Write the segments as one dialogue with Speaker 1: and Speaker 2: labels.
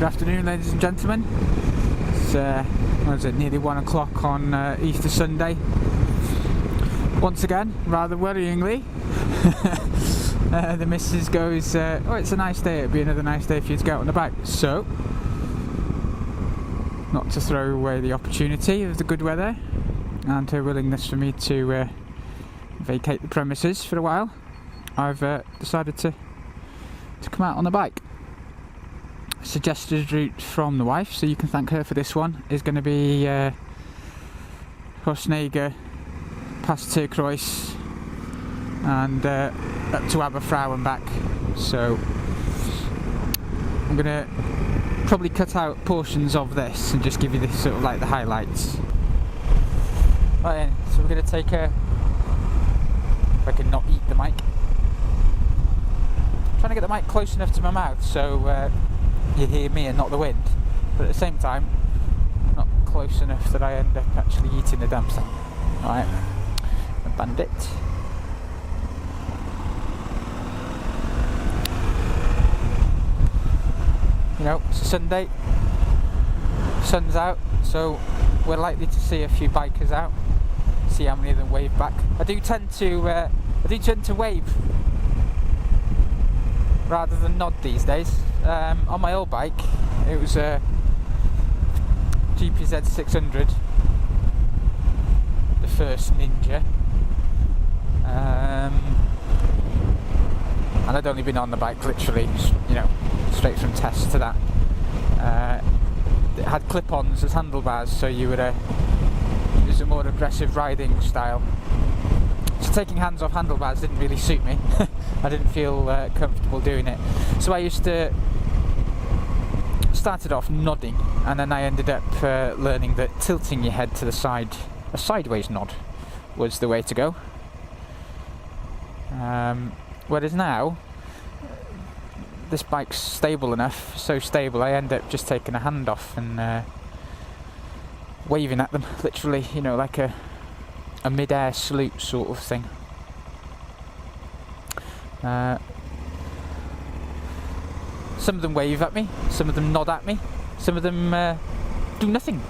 Speaker 1: Good afternoon, ladies and gentlemen. It's what is it, nearly 1 o'clock on Easter Sunday. Once again, rather worryingly, the missus goes, oh, it's a nice day, it'll be another nice day for you to go out on the bike. So, not to throw away the opportunity of the good weather and her willingness for me to vacate the premises for a while, I've decided to come out on the bike. Suggested route from the wife, so you can thank her for this one, is going to be Rhosneigr past Turkrois and up to Aberffraw and back. So I'm going to probably cut out portions of this and just give you this sort of like the highlights. Right then, so we're going to take a, if I can not eat the mic, I'm trying to get the mic close enough to my mouth so you hear me and not the wind, but at the same time not close enough that I end up actually eating the damn thing. Alright, a bandit. You know, it's a Sunday, sun's out, so we're likely to see a few bikers out, see how many of them wave back. I do tend to wave rather than nod these days. On my old bike, it was a GPZ 600, the first Ninja, and I'd only been on the bike literally, you know, straight from test to that. It had clip-ons as handlebars, so you would use a more aggressive riding style. So taking hands off handlebars didn't really suit me. I didn't feel comfortable doing it. So I used to started off nodding, and then I ended up learning that tilting your head to the side, a sideways nod, was the way to go. Whereas now, this bike's stable enough, so stable I end up just taking a hand off and waving at them, literally, you know, like a mid-air salute sort of thing. Some of them wave at me, some of them nod at me, some of them do nothing.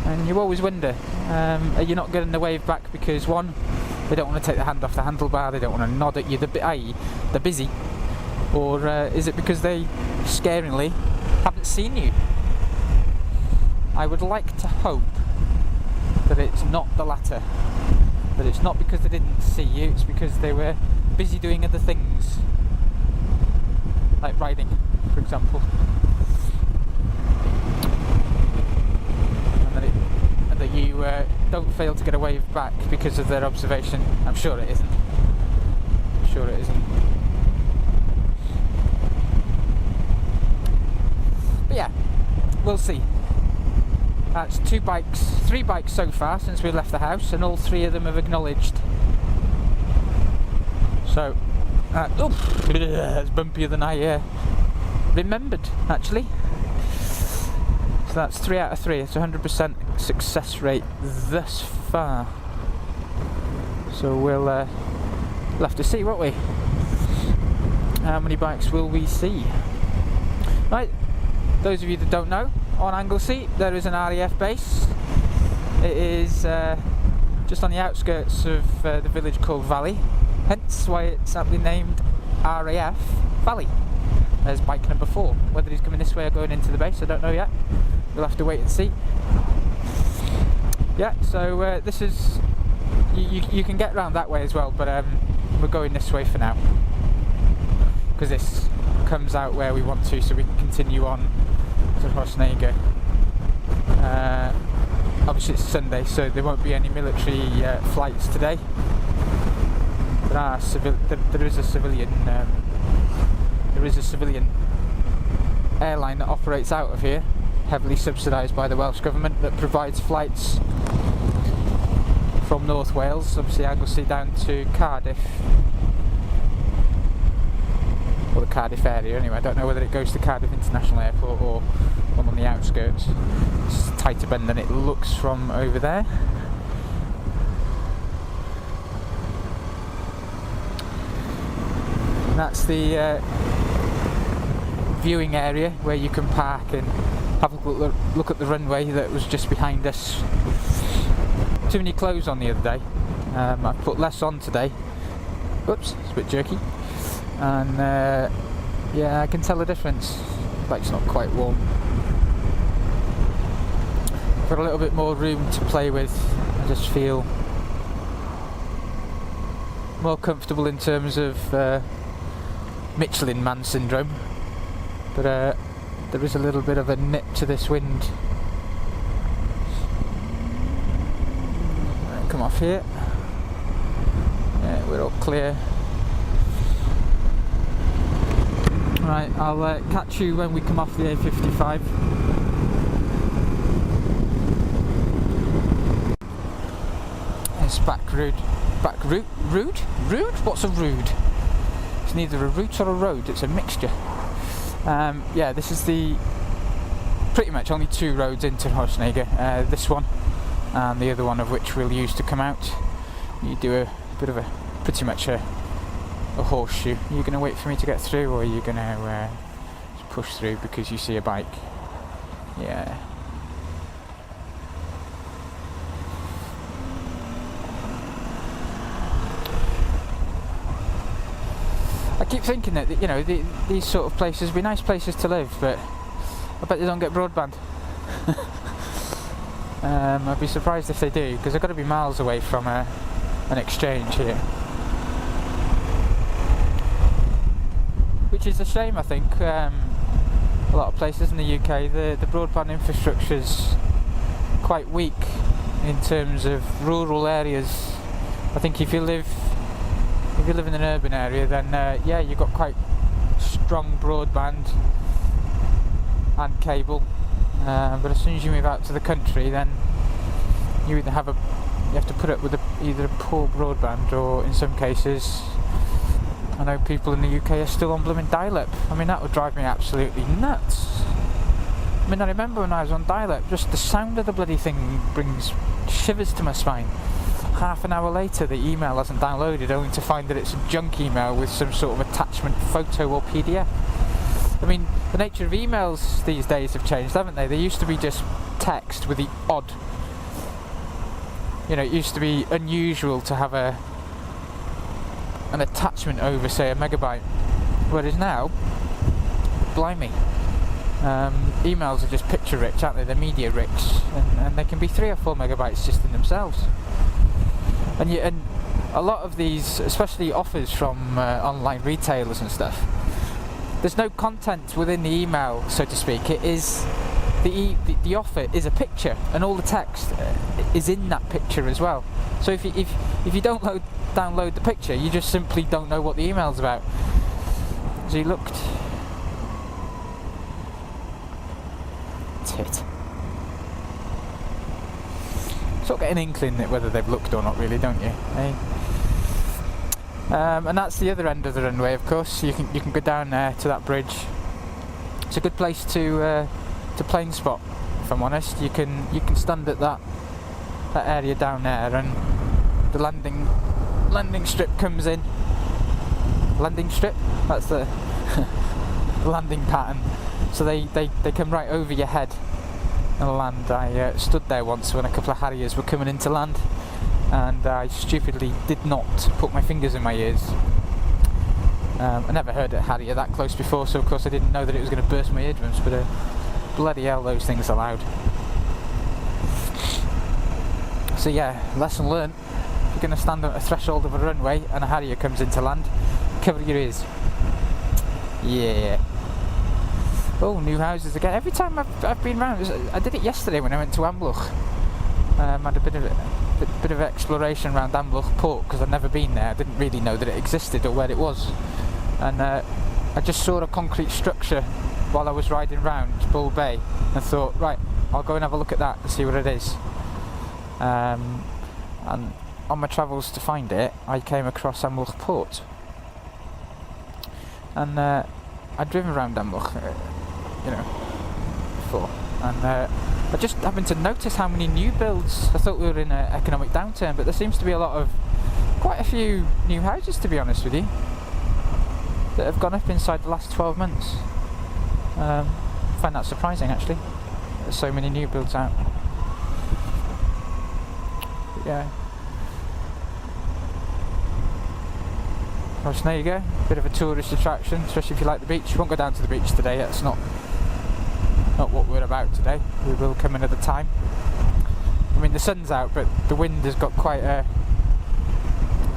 Speaker 1: And you always wonder, are you not getting the wave back because one, they don't want to take the hand off the handlebar, they don't want to nod at you, i.e. they're busy, or is it because they scaringly haven't seen you? I would like to hope that it's not the latter, that it's not because they didn't see you, it's because they were busy doing other things, like riding, for example. And that you don't fail to get a wave back because of their observation. I'm sure it isn't. I'm sure it isn't. But yeah, we'll see. That's 3 bikes so far since we left the house, and all 3 of them have acknowledged. So, that's bumpier than I remembered, actually. So that's 3 out of 3. It's 100% success rate thus far. So we'll have to see, won't we? How many bikes will we see? Right, those of you that don't know, on Anglesey there is an RAF base. It is just on the outskirts of the village called Valley. Hence why it's aptly named RAF Valley. There's bike number 4. Whether he's coming this way or going into the base, I don't know yet. We'll have to wait and see. Yeah, so this is... You can get round that way as well, but we're going this way for now. Because this comes out where we want to, so we can continue on to Rhosneigr. Obviously it's Sunday, so there won't be any military flights today. There is a civilian airline that operates out of here, heavily subsidised by the Welsh Government, that provides flights from North Wales, obviously Anglesey, down to Cardiff, or the Cardiff area anyway. I don't know whether it goes to Cardiff International Airport or on the outskirts. It's tighter bend than it looks from over there. That's the viewing area where you can park and have a look at the runway that was just behind us. Too many clothes on the other day. I put less on today. Whoops, it's a bit jerky. And yeah, I can tell the difference. Bike's not quite warm. Got a little bit more room to play with. I just feel more comfortable in terms of Michelin Man syndrome. But there is a little bit of a nip to this wind. Right, come off here. Yeah, we're all clear. Right, I'll catch you when we come off the A55. It's back route. Back route? Route? Route? What's a route? It's neither a route or a road, it's a mixture. Yeah, this is the pretty much only two roads into Rhosneigr. This one and the other one of which we'll use to come out. You do a bit of a pretty much a horseshoe. Are you going to wait for me to get through, or are you going to push through because you see a bike? Yeah. I keep thinking that, you know, these sort of places would be nice places to live, but I bet they don't get broadband. I'd be surprised if they do, because they've got to be miles away from an exchange here. Which is a shame, I think. A lot of places in the UK, the broadband infrastructure's quite weak in terms of rural areas. I think if you live in an urban area, then yeah, you've got quite strong broadband and cable. But as soon as you move out to the country, then you either have to put up with either a poor broadband, or in some cases, I know people in the UK are still on blooming dial-up. I mean, that would drive me absolutely nuts. I mean, I remember when I was on dial-up, just the sound of the bloody thing brings shivers to my spine. Half an hour later, the email hasn't downloaded, only to find that it's a junk email with some sort of attachment photo or PDF. I mean, the nature of emails these days have changed, haven't they? They used to be just text with the odd. You know, it used to be unusual to have an attachment over, say, a megabyte. Whereas now, blimey, emails are just picture rich, aren't they? They're media rich, and they can be 3 or 4 megabytes just in themselves. And a lot of these, especially offers from online retailers and stuff, there's no content within the email, so to speak. It is the offer is a picture, and all the text is in that picture as well. So if you don't download the picture, you just simply don't know what the email's about. Has he looked? Tit. Sort of get an inkling that whether they've looked or not, really, don't you? Eh? And that's the other end of the runway, of course. You can go down there to that bridge. It's a good place to plane spot, if I'm honest. You can stand at that area down there, and the landing strip comes in. Landing strip? That's the landing pattern. So they come right over your head and land. I stood there once when a couple of Harriers were coming into land, and I stupidly did not put my fingers in my ears. I never heard a Harrier that close before, so of course I didn't know that it was going to burst my eardrums, but bloody hell, those things are loud. So yeah, lesson learned. If you're going to stand on a threshold of a runway and a Harrier comes into land, cover your ears. Yeah. Oh, new houses again. Every time I've been around, I did it yesterday when I went to Aberffraw. Had a bit of exploration around Aberffraw port, because I'd never been there. I didn't really know that it existed or where it was. And I just saw a concrete structure while I was riding round Bull Bay, and thought, right, I'll go and have a look at that and see what it is. And on my travels to find it, I came across Aberffraw port. And I'd driven around Aberffraw, before, and I just happened to notice how many new builds. I thought we were in an economic downturn, but there seems to be quite a few new houses, to be honest with you, that have gone up inside the last 12 months. Find that surprising actually. There's so many new builds out. But yeah. Rhosneigr, bit of a tourist attraction, especially if you like the beach. We won't go down to the beach today, that's not what we're about today. We will come another time. I mean the sun's out, but the wind has got quite a,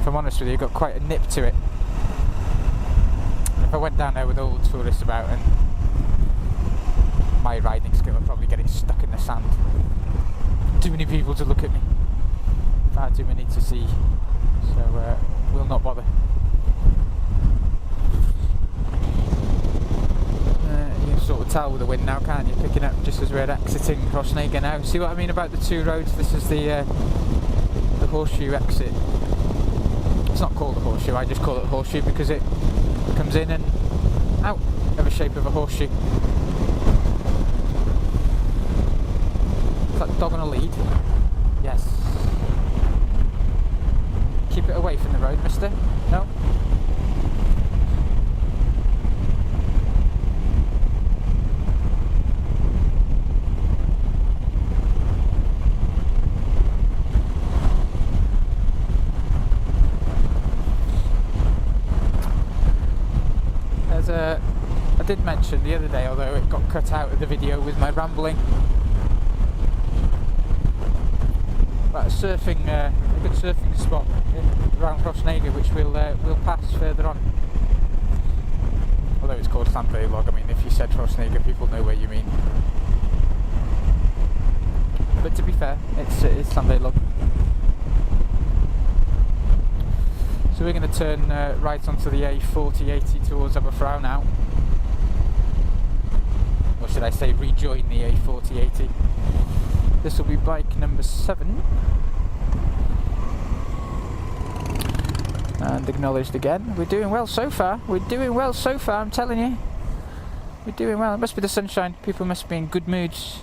Speaker 1: if I'm honest with you, got quite a nip to it. If I went down there with all the tourists about, and my riding skill would probably getting stuck in the sand. Too many people to look at me. Far too many to see. So we'll not bother. You can sort of tell with the wind now, can't you? Picking up just as we're exiting Rhosneigr now. See what I mean about the two roads? This is the horseshoe exit. It's not called a horseshoe, I just call it a horseshoe because it comes in and out of the shape of a horseshoe. Is that dog on a lead? Yes. Keep it away from the road, mister. No? I did mention the other day, although it got cut out of the video with my rambling, about a good surfing spot around Rhosneigr, which we'll pass further on. Although it's called Llanfaelog, I mean, if you said Rhosneigr, people know where you mean. But to be fair, it's Llanfaelog. So we're going to turn right onto the A4080 towards Aberffraw now. Or should I say rejoin the A4080. This will be bike number 7. And acknowledged again. We're doing well so far. We're doing well so far, I'm telling you. We're doing well. It must be the sunshine. People must be in good moods.